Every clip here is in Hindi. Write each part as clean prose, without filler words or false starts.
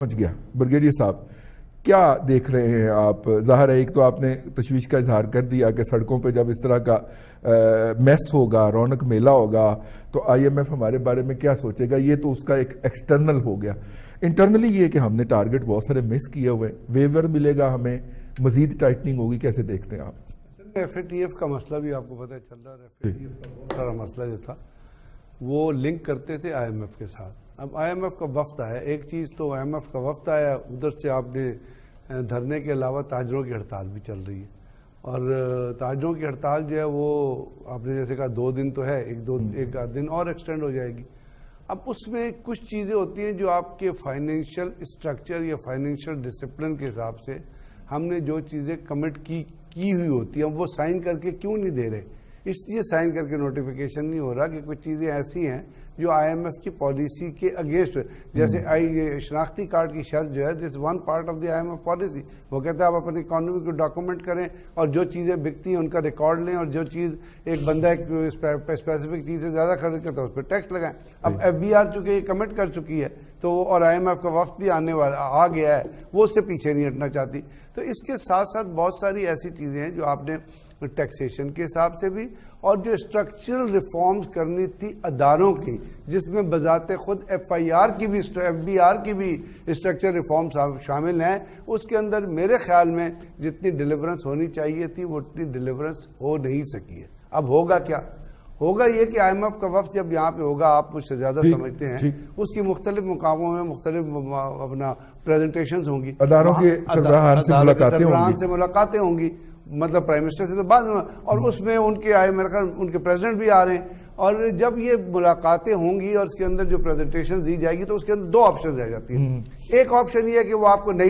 पहुंच गया। ब्रिगेडियर साहब, क्या देख रहे हैं आप? जाहिर है, एक तो आपने तशवीश का इजहार कर दिया कि सड़कों पे जब इस तरह का मैस होगा, रौनक मेला होगा, तो आईएमएफ हमारे बारे में क्या सोचेगा। ये तो उसका एक एक्सटर्नल हो गया। इंटरनली ये कि हमने टारगेट बहुत सारे मिस किए हुए, वेवर मिलेगा, हमें मजीद टाइटनिंग होगी, कैसे देखते हैं आप? एफएटीएफ का मसला भी आपको पता चल रहा है। एफएटीएफ का बहुत सारा मसला जो था वो लिंक करते थे आईएमएफ के साथ। अब आईएमएफ का वफ्द आया, एक चीज़ तो आईएमएफ का वफ्द आया, उधर से आपने धरने के अलावा ताजरों की हड़ताल भी चल रही है। और ताजरों की हड़ताल जो है वो आपने जैसे कहा 2 दिन तो है, एक आध दिन और एक्सटेंड हो जाएगी। अब उसमें कुछ चीज़ें होती हैं जो आपके फाइनेंशियल स्ट्रक्चर या फाइनेंशियल डिसिप्लिन के हिसाब से हमने जो चीज़ें कमिट की हुई होती हैं वो साइन करके क्यों नहीं दे रहे, इसलिए साइन करके नोटिफिकेशन नहीं हो रहा कि कुछ चीज़ें ऐसी हैं जो आईएमएफ की पॉलिसी के अगेंस्ट है। जैसे शनाख्ती कार्ड की शर्त जो है, this one part of the IMF policy. वो कहता है आप अपनी इकोनॉमी को डॉक्यूमेंट करें और जो चीज़ें बिकती हैं उनका रिकॉर्ड लें, और जो चीज़ एक बंदा एक स्पेसिफिक चीज़ से ज़्यादा खरीद करता है उस पर टैक्स लगाएं। अब एफबीआर चूंकि ये कमिट कर चुकी है तो और आईएमएफ का वफ्द भी आने वाला आ गया है, वो उससे पीछे नहीं हटना चाहती। तो इसके साथ साथ बहुत सारी ऐसी चीज़ें हैं जो आपने टैक्सेशन के हिसाब से भी, और जो स्ट्रक्चरल रिफॉर्म्स करनी थी अदारों की, जिसमें बजाते खुद एफआईआर की भी एफबीआर की भी स्ट्रक्चर रिफॉर्म्स शामिल हैं, उसके अंदर मेरे ख्याल में जितनी डिलीवरेंस होनी चाहिए थी वो उतनी डिलीवरेंस हो नहीं सकी है। अब होगा क्या? होगा ये कि आईएमएफ का वफ्द जब यहाँ पे होगा, आप मुझसे ज्यादा समझते हैं, उसकी मुख्तलिफ मुकामों में मुख्तलिफ अपना प्रेजेंटेशन होंगी, अदारों के सरबराहान से मुलाकातें होंगी, मतलब प्राइम मिनिस्टर से तो बाद में, और उसमें उनके आए मेरे ख्याल उनके प्रेसिडेंट भी आ रहे हैं। और जब ये मुलाकातें होंगी और उसके अंदर जो प्रेजेंटेशन दी जाएगी तो उसके अंदर 2 ऑप्शन रह जाती हैं। एक ऑप्शन ये है कि वो आपको नई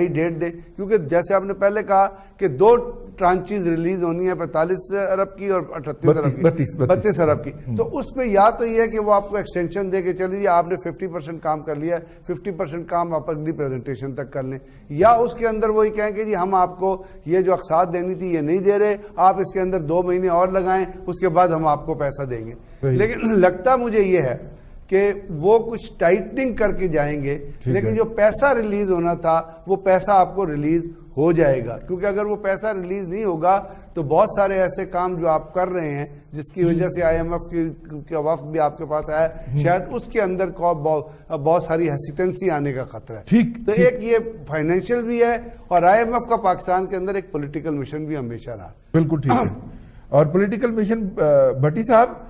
डेट दे, क्योंकि जैसे आपने पहले कहा कि 2 ट्रांचेज रिलीज होनी है, 45 अरब की और 38 अरब की, 32 अरब की। तो उसमें या तो ये है कि वो आपको एक्सटेंशन दे के चलिए आपने 50% काम कर लिया, 50% काम आप अगली प्रेजेंटेशन तक कर लें, या उसके अंदर वही कहें कि जी हम आपको ये जो अक़सात देनी थी ये नहीं दे रहे, आप इसके अंदर 2 महीने और लगाएं, उसके बाद हम आपको पैसा देंगे। लेकिन लगता मुझे ये है कि वो कुछ टाइटनिंग करके जाएंगे, लेकिन जो पैसा रिलीज होना था वो पैसा आपको रिलीज हो जाएगा। क्योंकि अगर वो पैसा रिलीज नहीं होगा तो बहुत सारे ऐसे काम जो आप कर रहे हैं जिसकी वजह से आईएमएफ की वफ्द भी आपके पास आया, शायद उसके अंदर बहुत सारी हेसिटेंसी आने का खतरा है। तो एक ये फाइनेंशियल भी है, और आईएमएफ का पाकिस्तान के अंदर एक पॉलिटिकल मिशन भी हमेशा रहा। बिल्कुल ठीक है। और पॉलिटिकल मिशन, भट्टी साहब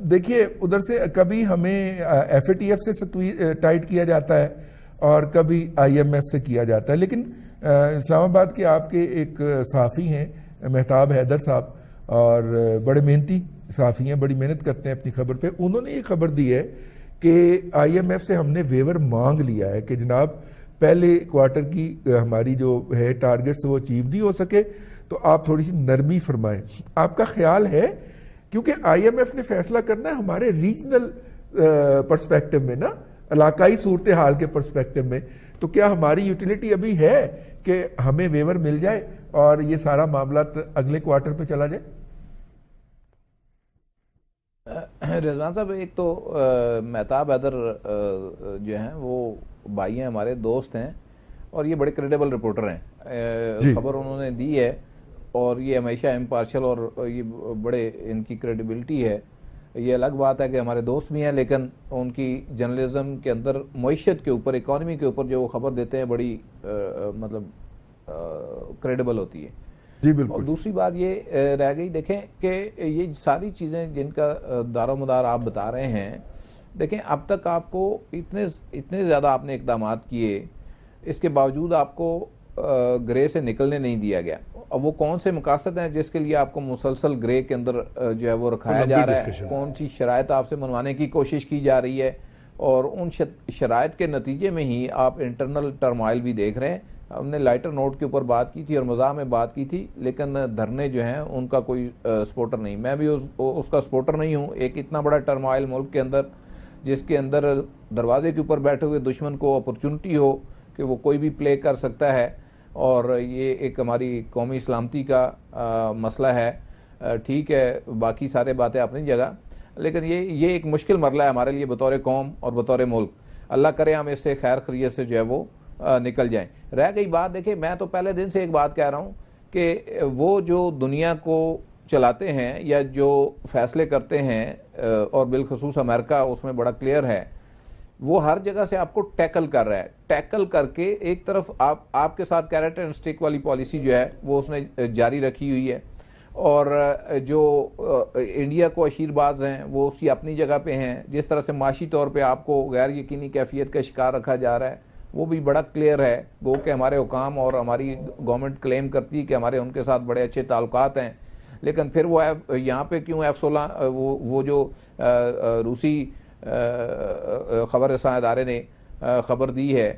देखिए, उधर से कभी हमें एफएटीएफ से टाइट किया जाता है और कभी आईएमएफ से किया जाता है, लेकिन इस्लामाबाद के आपके एक सहाफ़ी हैं मेहताब हैदर साहब, और बड़े मेहनती सहाफ़ी हैं, बड़ी मेहनत करते हैं अपनी खबर पे। उन्होंने ये खबर दी है कि आईएमएफ से हमने वेवर मांग लिया है कि जनाब पहले क्वार्टर की हमारी जो है टारगेट्स वो अचीव नहीं हो सके, तो आप थोड़ी सी नरमी फरमाएं। आपका ख्याल है, क्योंकि आईएमएफ ने फैसला करना है हमारे रीजनल पर्सपेक्टिव में ना, इलाकाई सूरत हाल के पर्सपेक्टिव में, तो क्या हमारी यूटिलिटी अभी है कि हमें वेवर मिल जाए और ये सारा मामला अगले क्वार्टर पे चला जाए? रिजवान साहब, एक तो मेहताब हैदर जो हैं वो भाई हैं, हमारे दोस्त हैं, और ये बड़े क्रेडिबल रिपोर्टर हैं। खबर उन्होंने दी है और ये हमेशा इम्पार्शल, और ये बड़े इनकी क्रेडिबिलिटी है। ये अलग बात है कि हमारे दोस्त भी हैं, लेकिन उनकी जर्नलिज्म के अंदर मईशत के ऊपर, इकॉनमी के ऊपर जो वो खबर देते हैं बड़ी मतलब क्रेडिबल होती है। जी बिल्कुल। और दूसरी बात ये रह गई, देखें कि ये सारी चीज़ें जिनका दारोमदार आप बता रहे हैं, देखें अब तक आपको इतने ज़्यादा आपने इक़दाम किए, इसके बावजूद आपको ग्रे से निकलने नहीं दिया गया। अब वो कौन से मकासद हैं जिसके लिए आपको मुसलसल ग्रे के अंदर जो है वो रखाया जा रहा है, कौन सी शराइत आपसे मनवाने की कोशिश की जा रही है, और उन शराइत के नतीजे में ही आप इंटरनल टर्माइल भी देख रहे हैं। हमने लाइटर नोट के ऊपर बात की थी और मज़ाक में बात की थी, लेकिन धरने जो हैं उनका कोई सपोर्टर नहीं, मैं भी उसका सपोर्टर नहीं हूँ। एक इतना बड़ा टर्माइल मुल्क के अंदर, जिसके अंदर दरवाजे के ऊपर बैठे हुए दुश्मन को अपॉर्चुनिटी हो कि वो कोई भी प्ले कर सकता है, और ये एक हमारी कौमी सलामती का मसला है। ठीक है, बाकी सारे बातें अपनी जगह, लेकिन ये एक मुश्किल मरला है हमारे लिए बतौर कौम और बतौर मुल्क। अल्लाह करे हम इससे खैर खैरियत से जो है वो निकल जाएं। रह गई बात, देखिए मैं तो पहले दिन से एक बात कह रहा हूं कि वो जो दुनिया को चलाते हैं या जो फैसले करते हैं और बिलखसूस अमेरिका उसमें बड़ा क्लियर है, वो हर जगह से आपको टैकल कर रहा है। टैकल करके एक तरफ आपके साथ कैरेट एंड स्टिक वाली पॉलिसी जो है वो उसने जारी रखी हुई है, और जो इंडिया को अशीरबाज हैं वो उसकी अपनी जगह पे हैं। जिस तरह से माशी तौर पे आपको गैर यकीनी कैफियत का शिकार रखा जा रहा है वो भी बड़ा क्लियर है। गो कि हमारे हुकाम और हमारी गवर्नमेंट क्लेम करती है कि हमारे उनके साथ बड़े अच्छे ताल्लुकात हैं, लेकिन फिर वो यहाँ पे क्यों F-16 वो जो रूसी खबर रसां इदारे ने खबर दी है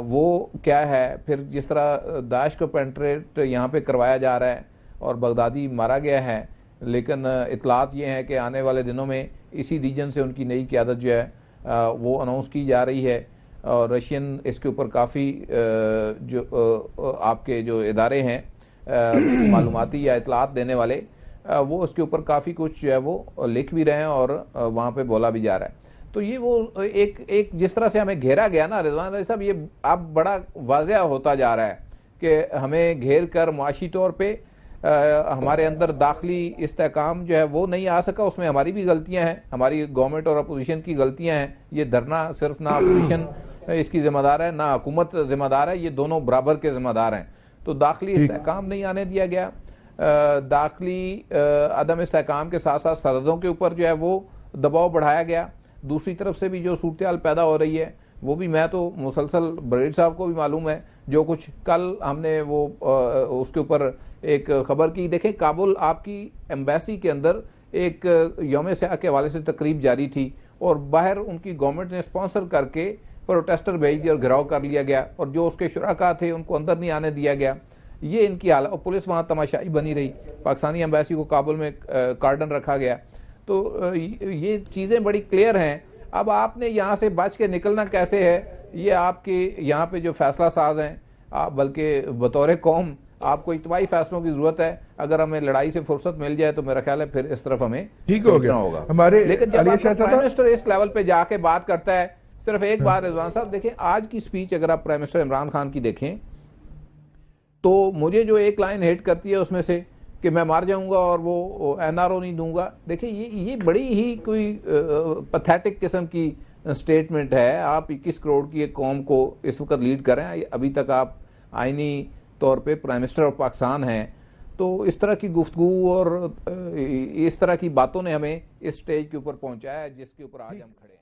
वो क्या है। फिर जिस तरह दाइश को पेंट्रेट यहाँ पे करवाया जा रहा है और बगदादी मारा गया है, लेकिन इतलात ये हैं कि आने वाले दिनों में इसी रीजन से उनकी नई क़यादत जो है वो अनाउंस की जा रही है। और रशियन इसके ऊपर काफ़ी जो आपके जो इदारे हैं मालूमाती या इतलात देने वाले, वो उसके ऊपर काफ़ी कुछ जो है वो लिख भी रहे हैं और वहाँ पे बोला भी जा रहा है। तो ये वो एक जिस तरह से हमें घेरा गया ना रिजवान भाई साहब, ये अब बड़ा वाज़ेह होता जा रहा है कि हमें घेर कर मुआशी तौर पे हमारे अंदर दाखिली इस्तेहकाम जो है वो नहीं आ सका। उसमें हमारी भी गलतियां हैं, हमारी गवर्नमेंट और अपोजिशन की गलतियां हैं। ये धरना सिर्फ ना अपोजिशन इसकी जिम्मेदार है ना हुकूमत जिम्मेदार है, ये दोनों बराबर के जिम्मेदार हैं। तो दाखिली इस्तेहकाम नहीं आने दिया गया, दाखिली अदम इस्तेहकाम के साथ साथ सरहदों के ऊपर जो है वो दबाव बढ़ाया गया। दूसरी तरफ से भी जो सूरत हाल पैदा हो रही है वो भी मैं तो मुसलसल बरेड साहब को भी मालूम है, जो कुछ कल हमने वो उसके ऊपर एक खबर की। देखें काबुल आपकी एम्बेसी के अंदर एक यौम स्याह के हवाले से तकरीब जारी थी और बाहर उनकी गवर्नमेंट ने स्पॉन्सर करके प्रोटेस्टर भेज दिया और घिराव कर लिया गया, और जो उसके शुराका थे उनको अंदर नहीं आने दिया गया। ये इनकी हालत, और पुलिस वहाँ तमाशाई बनी रही, पाकिस्तानी एम्बेसी को काबुल में कार्डन रखा गया। तो ये चीज़ें बड़ी क्लियर हैं। अब आपने यहाँ से बच के निकलना कैसे है, ये आपके यहाँ पे जो फैसला साज हैं, आप बल्कि बतौर कौम आपको इज्तिमाई फैसलों की जरूरत है। अगर हमें लड़ाई से फुर्सत मिल जाए तो मेरा ख्याल है फिर इस तरफ हमें ठीक हो गया होगा हमारे। लेकिन जब प्राइम मिनिस्टर इस लेवल पे जाके बात करता है, सिर्फ एक बात रिजवान साहब देखें, आज की स्पीच अगर आप प्राइम मिनिस्टर इमरान खान की देखें तो मुझे जो एक लाइन हिट करती है उसमें से कि मैं मार जाऊंगा और वो NRO नहीं दूंगा। देखिए ये बड़ी ही कोई पैथेटिक किस्म की स्टेटमेंट है। आप 21 करोड़ की एक कौम को इस वक्त लीड कर रहे हैं, अभी तक आप आईनी तौर पे प्राइम मिनिस्टर ऑफ पाकिस्तान हैं। तो इस तरह की गुफ्तगू और इस तरह की बातों ने हमें इस स्टेज के ऊपर पहुंचाया है जिसके ऊपर आज हम खड़े हैं।